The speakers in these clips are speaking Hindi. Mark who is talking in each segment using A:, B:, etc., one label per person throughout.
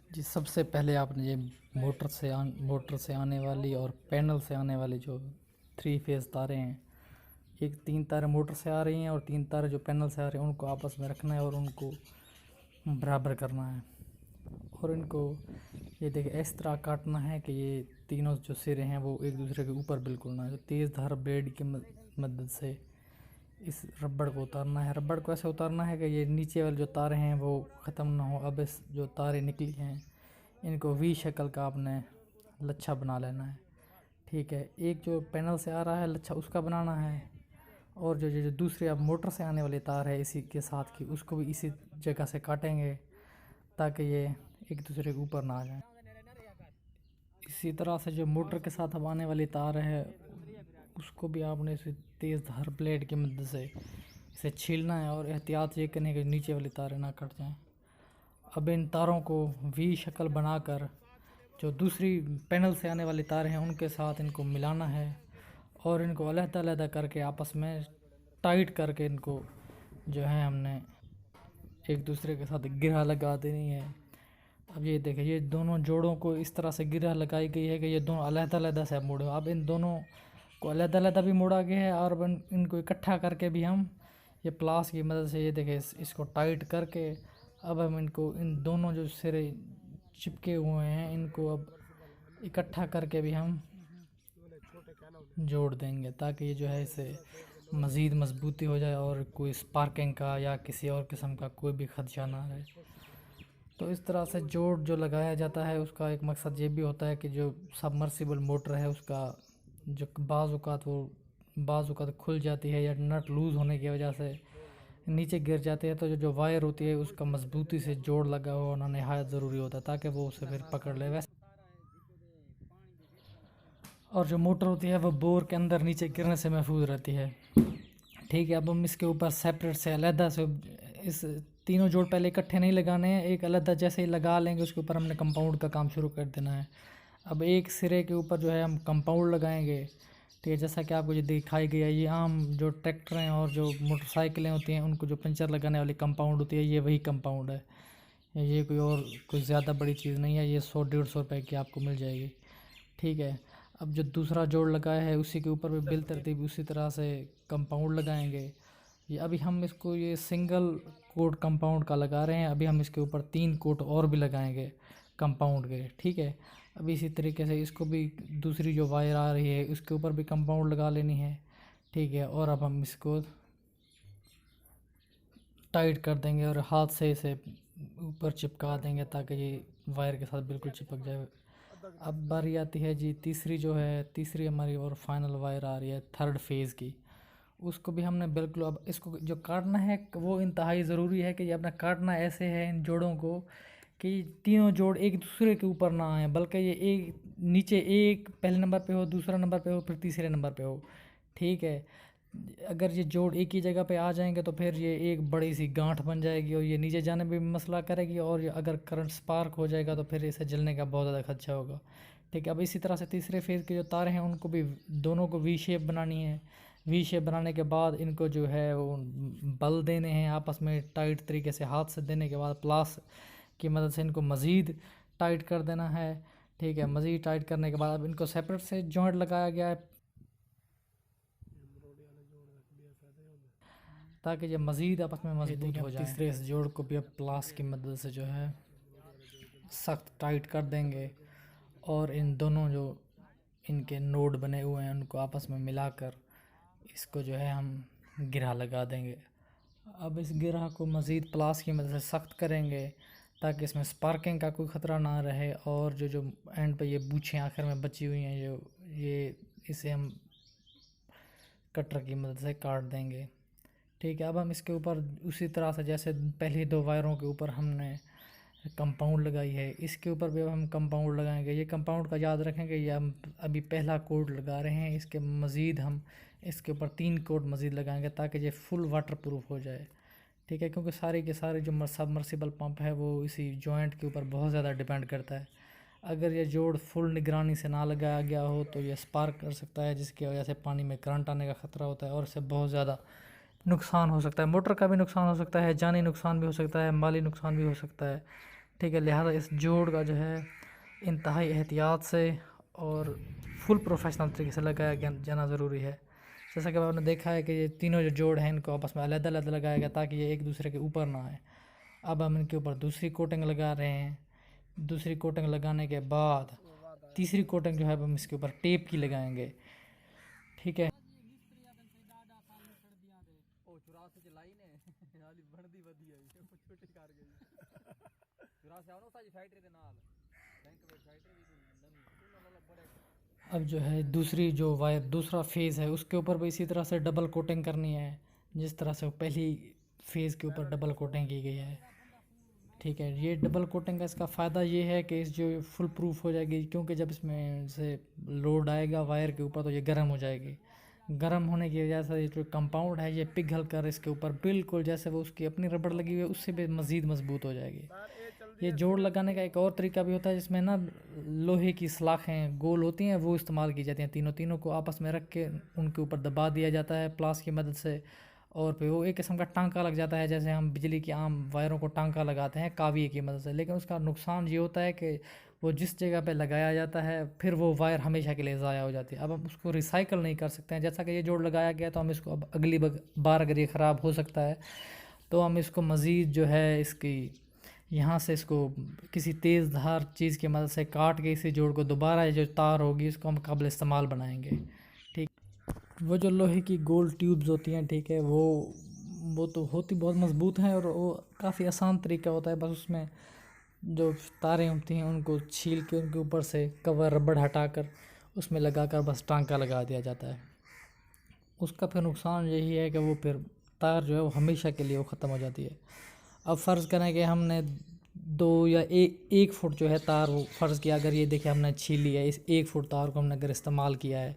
A: जी, सबसे पहले आपने ये मोटर से आने वाली और पैनल से आने वाली जो 3 फेज़ तारें हैं, एक 3 तारें मोटर से आ रही हैं और 3 तारें जो पैनल से आ रही हैं, उनको आपस में रखना है और उनको बराबर करना है। और इनको ये देखिए इस तरह काटना है कि ये तीनों जो सिरे हैं वो एक दूसरे के ऊपर बिल्कुल ना, जो तेज़ धार ब्लेड की मदद से इस रबड़ को उतारना है। रबड़ को ऐसे उतारना है कि ये नीचे वाले जो तारे हैं वो ख़त्म ना हो। अब इस जो तारें निकली हैं इनको वी शक्ल का आपने लच्छा बना लेना है। ठीक है, एक जो पैनल से आ रहा है लच्छा उसका बनाना है, और जो दूसरी अब मोटर से आने वाली तार है इसी के साथ की, उसको भी इसी जगह से काटेंगे ताकि ये एक दूसरे के ऊपर ना आ जाए। इसी तरह से जो मोटर के साथ अब आने वाली तार है उसको भी आपने इसे तेज़ धार ब्लेड की मदद से इसे छीलना है और एहतियात ये करनी है कि नीचे वाली तारें ना कट जाएं। अब इन तारों को वी शक्ल बनाकर जो दूसरी पैनल से आने वाली तार हैं उनके साथ इनको मिलाना है और इनको अलग-अलग करके आपस में टाइट करके इनको जो है हमने एक दूसरे के साथ गिरह लगा देनी है। अब ये देखिए ये दोनों जोड़ों को इस तरह से गिरह लगाई गई है कि ये दोनों अलग-अलग से मोड़े। अब इन दोनों को अलग-अलग भी मोड़ा गया है और इनको इकट्ठा करके भी हम ये प्लास की मदद से ये देखिए इसको टाइट करके अब हम इनको इन दोनों जो सिरे चिपके हुए हैं इनको अब इकट्ठा करके भी हम जोड़ देंगे ताकि ये जो है इसे मज़ीद मजबूती हो जाए और कोई स्पार्किंग का या किसी और किस्म का कोई भी खदशा ना रहे। तो इस तरह से जोड़ जो लगाया जाता है उसका एक मकसद ये भी होता है कि जो सबमर्सिबल मोटर है उसका जो बाज़ औक़ात खुल जाती है या नट लूज़ होने की वजह से नीचे गिर जाते हैं, तो जो वायर होती है उसका मजबूती से जोड़ लगा होना नहायत ज़रूरी होता है ताकि वो उसे फिर पकड़ ले। वैसे और जो मोटर होती है वो बोर के अंदर नीचे गिरने से महफूज रहती है। ठीक है, अब हम इसके ऊपर सेपरेट से अलहदा से इस तीनों जोड़ पहले इकट्ठे नहीं लगाने हैं, एक अलहदा जैसे ही लगा लेंगे उसके ऊपर हमने कंपाउंड का काम शुरू कर देना है। अब एक सिरे के ऊपर जो है हम कंपाउंड लगाएंगे। ठीक है, जैसा कि आपको जो दिखाई गया ये आम जो ट्रैक्टर हैं और जो मोटरसाइकिलें होती हैं उनको जो पंचर लगाने वाली कंपाउंड होती है ये वही कंपाउंड है। ये कोई ज़्यादा बड़ी चीज़ नहीं है, ये 100-150 रुपये की आपको मिल जाएगी। ठीक है, अब जो दूसरा जोड़ लगाया है उसी के ऊपर भी बिल तरतीब उसी तरह से कंपाउंड लगाएंगे। ये अभी हम इसको ये सिंगल कोट कंपाउंड का लगा रहे हैं, अभी हम इसके ऊपर 3 कोट और भी लगाएंगे कंपाउंड के। ठीक है, अब इसी तरीके से इसको भी दूसरी जो वायर आ रही है उसके ऊपर भी कंपाउंड लगा लेनी है। ठीक है, और अब हम इसको टाइट कर देंगे और हाथ से इसे ऊपर चिपका देंगे ताकि ये वायर के साथ बिल्कुल चिपक जाए। अब बारी आती है जी तीसरी हमारी और फाइनल वायर आ रही है थर्ड फेज़ की। उसको भी हमने बिल्कुल अब इसको जो काटना है वो इंतहाई ज़रूरी है कि ये अपना काटना ऐसे है इन जोड़ों को कि तीनों जोड़ एक दूसरे के ऊपर ना आए, बल्कि ये एक नीचे एक पहले नंबर पे हो, दूसरा नंबर पे हो, फिर तीसरे नंबर पे हो। ठीक है, अगर ये जोड़ एक ही जगह पे आ जाएंगे तो फिर ये एक बड़ी सी गांठ बन जाएगी और ये नीचे जाने में भी मसला करेगी और ये अगर करंट स्पार्क हो जाएगा तो फिर इसे जलने का बहुत ज़्यादा खदशा होगा। ठीक है, अब इसी तरह से तीसरे फेज़ के जो तारे हैं उनको भी दोनों को वी शेप बनानी है। वी शेप बनाने के बाद इनको जो है वो बल देने हैं आपस में टाइट तरीके से, हाथ से देने के बाद प्लास की मदद से इनको मज़ीद टाइट कर देना है। ठीक है, मज़ीद टाइट करने के बाद अब इनको सेपरेट से जॉइंट लगाया गया है ताकि ये मज़ीद आपस में मजबूत हो जाए। तीसरे इस जोड़ को भी अब प्लास की मदद से जो है सख्त टाइट कर देंगे और इन दोनों जो इनके नोड बने हुए हैं उनको आपस में मिलाकर इसको जो है हम गिरह लगा देंगे। अब इस गिरह को मज़ीद प्लास की मदद से सख्त करेंगे ताकि इसमें स्पार्किंग का कोई ख़तरा ना रहे और जो एंड पे ये बूछें आखिर में बची हुई हैं ये इसे हम कटर की मदद से काट देंगे। ठीक है, अब हम इसके ऊपर उसी तरह से जैसे पहली 2 वायरों के ऊपर हमने कंपाउंड लगाई है इसके ऊपर भी अब हम कंपाउंड लगाएंगे। ये कंपाउंड का याद रखेंगे, ये हम अभी पहला कोट लगा रहे हैं, इसके मज़ीद हम इसके ऊपर 3 कोट मज़ीद लगाएंगे ताकि ये फुल वाटर प्रूफ हो जाए। ठीक है, क्योंकि सारे के सारे जो सबमर्सिबल पंप है वो इसी जॉइंट के ऊपर बहुत ज़्यादा डिपेंड करता है। अगर ये जोड़ फुल निगरानी से ना लगाया गया हो तो ये स्पार्क कर सकता है जिसकी वजह से पानी में करंट आने का ख़तरा होता है और इससे बहुत ज़्यादा नुकसान हो सकता है। मोटर का भी नुकसान हो सकता है, जानी नुकसान भी हो सकता है, माली नुकसान भी हो सकता है। ठीक है। लिहाजा इस जोड़ का जो है इंतहाई एहतियात से और फुल प्रोफेशनल तरीके से लगाया जाना ज़रूरी है। जैसा कि आपने देखा है कि ये तीनों जो जोड़ हैं इनको आपस में अलग-अलग लगाया गया ताकि ये एक दूसरे के ऊपर ना आए। अब हम इनके ऊपर दूसरी कोटिंग लगा रहे हैं। दूसरी कोटिंग लगाने के बाद तीसरी कोटिंग जो है हम इसके ऊपर टेप की लगाएंगे। ठीक है। अब जो है दूसरी जो वायर दूसरा फेज़ है उसके ऊपर भी इसी तरह से डबल कोटिंग करनी है जिस तरह से पहली फेज़ के ऊपर डबल कोटिंग की गई है। ठीक है। ये डबल कोटिंग का इसका फ़ायदा ये है कि इस जो फुल प्रूफ हो जाएगी, क्योंकि जब इसमें से लोड आएगा वायर के ऊपर तो ये गर्म हो जाएगी। गर्म होने की वजह से ये जो कंपाउंड है ये पिघल कर इसके ऊपर बिल्कुल जैसे वो उसकी अपनी रबड़ लगी हुई है उससे भी मज़ीद मजबूत हो जाएगी। ये जोड़ लगाने का एक और तरीका भी होता है जिसमें ना लोहे की सलाखें गोल होती हैं वो इस्तेमाल की जाती हैं। तीनों को आपस में रख के उनके ऊपर दबा दिया जाता है प्लास की मदद से, और फिर वो एक किस्म का टांका लग जाता है जैसे हम बिजली की आम वायरों को टांका लगाते हैं काविये की मदद से। लेकिन उसका नुकसान ये होता है कि वो जिस जगह पे लगाया जाता है फिर वो वायर हमेशा के लिए ज़ाया हो जाती है। अब हम उसको रिसाइकल नहीं कर सकते हैं। जैसा कि ये जोड़ लगाया गया तो हम इसको अब अगली बार अगर ये ख़राब हो सकता है तो हम इसको मज़ीद जो है इसकी यहाँ से इसको किसी तेज़ धार चीज़ की मदद से काट के इसी जोड़ को दोबारा जो तार होगी इसको हम काबिल इस्तेमाल बनाएंगे। ठीक। वो जो लोहे की गोल ट्यूब्स होती हैं, ठीक है, वो तो होती बहुत मज़बूत हैं और वो काफ़ी आसान तरीका होता है। बस उसमें जो तारें होती हैं उनको छील के उनके ऊपर से कवर रबड़ हटाकर उसमें लगाकर बस टांका लगा दिया जाता है। उसका फिर नुकसान यही है कि वो फिर तार जो है वो हमेशा के लिए वो ख़त्म हो जाती है। अब फ़र्ज़ करें कि हमने 2 या 1 फुट जो है तार वो फ़र्ज़ किया, अगर ये देखिए हमने छीली है इस 1 फुट तार को हमने अगर इस्तेमाल किया है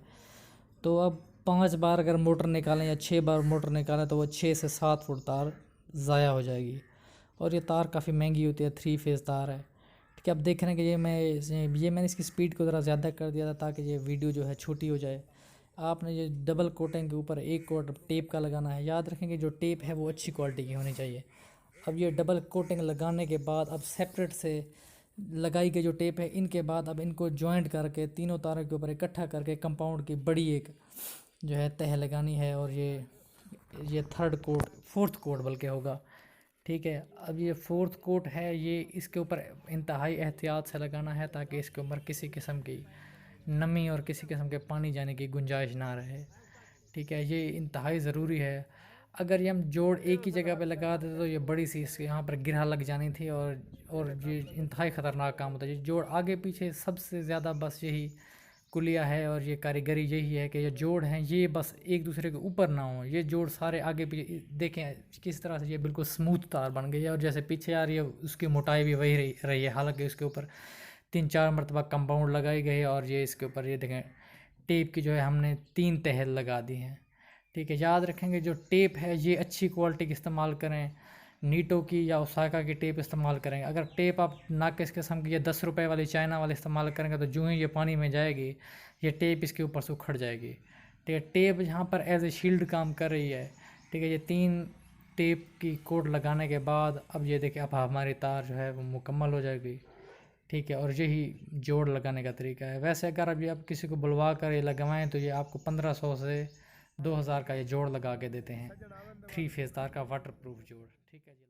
A: तो अब 5 बार अगर मोटर निकालें या 6 बार मोटर निकालें तो वो 6 से 7 फुट तार ज़ाया हो जाएगी। और ये तार काफ़ी महंगी होती है, 3 फेज़ तार है। ठीक है। अब देख रहे हैं कि ये मैंने इसकी स्पीड को ज़रा ज़्यादा कर दिया था ताकि ये वीडियो जो है छोटी हो जाए। आपने ये डबल कोटिंग के ऊपर एक कोट टेप का लगाना है। याद रखेंगे जो टेप है वो अच्छी क्वालिटी की होनी चाहिए। अब ये डबल कोटिंग लगाने के बाद अब सेपरेट से लगाई गई जो टेप है इनके बाद अब इनको जॉइंट करके तीनों तारों के ऊपर इकट्ठा करके कंपाउंड की बड़ी एक जो है तह लगानी है, और ये थर्ड कोट फोर्थ कोट बल्कि होगा। ठीक है। अब ये फोर्थ कोट है ये इसके ऊपर इंतहाई एहतियात से लगाना है ताकि इसके ऊपर किसी किस्म की नमी और किसी किस्म के पानी जाने की गुंजाइश ना रहे। ठीक है। ये इंतहाई ज़रूरी है। अगर ये हम जोड़ एक ही जगह पे लगा देते तो ये बड़ी सी इसके यहाँ पर गिरह लग जानी थी और ये इंतहाई ख़तरनाक काम होता है। ये जोड़ आगे पीछे सबसे ज़्यादा बस यही कुलिया है और ये कारीगरी यही है कि ये जोड़ हैं ये बस एक दूसरे के ऊपर ना हो। ये जोड़ सारे आगे पीछे देखें किस तरह से ये बिल्कुल स्मूथ तार बन गई है, और जैसे पीछे आ रही है उसकी मोटाई भी वही रही है। हालांकि उसके ऊपर 3-4 मरतबा कंपाउंड लगाई गई है और ये इसके ऊपर ये देखें टेप की जो है हमने 3 तह लगा दी हैं। ठीक है। याद रखेंगे जो टेप है ये अच्छी क्वालिटी की इस्तेमाल करें, नीटो की या ओसाका की टेप इस्तेमाल करेंगे। अगर टेप आप नाकिस किस्म की या 10 रुपए वाली चाइना वाली इस्तेमाल करेंगे तो जो ही ये पानी में जाएगी ये टेप इसके ऊपर से उखड़ जाएगी। ठीक है। टेप यहाँ पर एज ए शील्ड काम कर रही है। ठीक है। ये 3 टेप की कोट लगाने के बाद अब ये देखिए अब हमारी तार जो है वो मुकम्मल हो जाएगी। ठीक है। और यही जोड़ लगाने का तरीका है। वैसे अगर अभी आप किसी को बुलवा कर ये लगवाएं तो ये आपको 1500 से 2000 का ये जोड़ लगा के देते हैं, 3 फेज़ तार का वाटर प्रूफ जोड़। ठीक है जी।